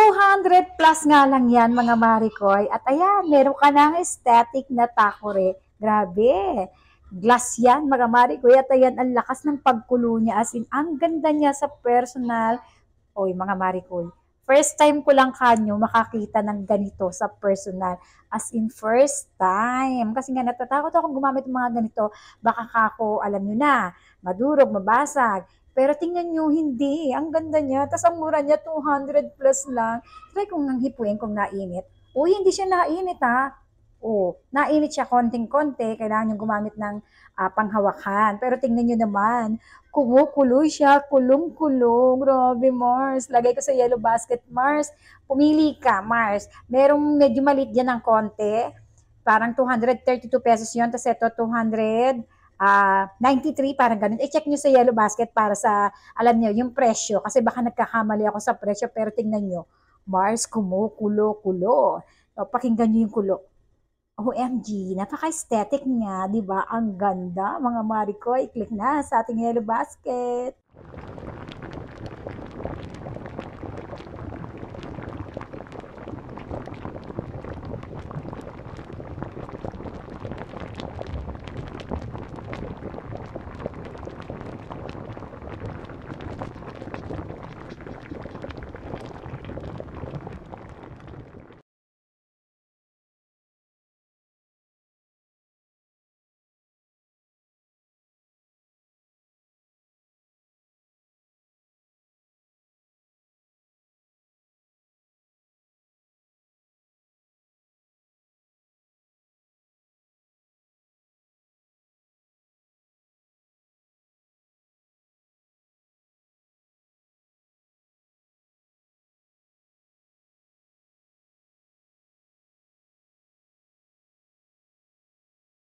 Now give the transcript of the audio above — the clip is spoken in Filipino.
200 plus nga lang yan, mga Maricoy. At ayan, meron ka ng aesthetic na takore. Grabe. Glass yan, mga Maricoy. At ayan, ang lakas ng pagkulo niya. As in, ang ganda niya sa personal. Oy, mga Maricoy. First time ko lang kanyo makakita ng ganito sa personal. As in, first time. Kasi nga natatakot ako gumamit ng mga ganito. Baka kako, alam nyo na, madurog, mabasag. Pero tingnan nyo, hindi. Ang ganda niya. Tapos ang mura niya, 200 plus lang. Try kong nang hipuin kung nainit. Uy, hindi siya nainit ha. Oh, nainit siya konting-konti. Kailangan yung gumamit ng panghawakan. Pero tingnan nyo naman, kumukulo siya, kulong-kulong. Grabe, Mars. Lagay ko sa yellow basket, Mars. Pumili ka, Mars. Merong medyo malit dyan ng konti. Parang 232 pesos yun. Tapos ito, 293, parang ganun. I-check nyo sa yellow basket para sa, alam nyo, yung presyo. Kasi baka nagkakamali ako sa presyo. Pero tingnan nyo, Mars, kumukulo-kulo. O, pakinggan nyo yung kulo. OMG, napaka-aesthetic niya, di ba? Ang ganda, mga Maricoy. I-click na sa ating yellow basket.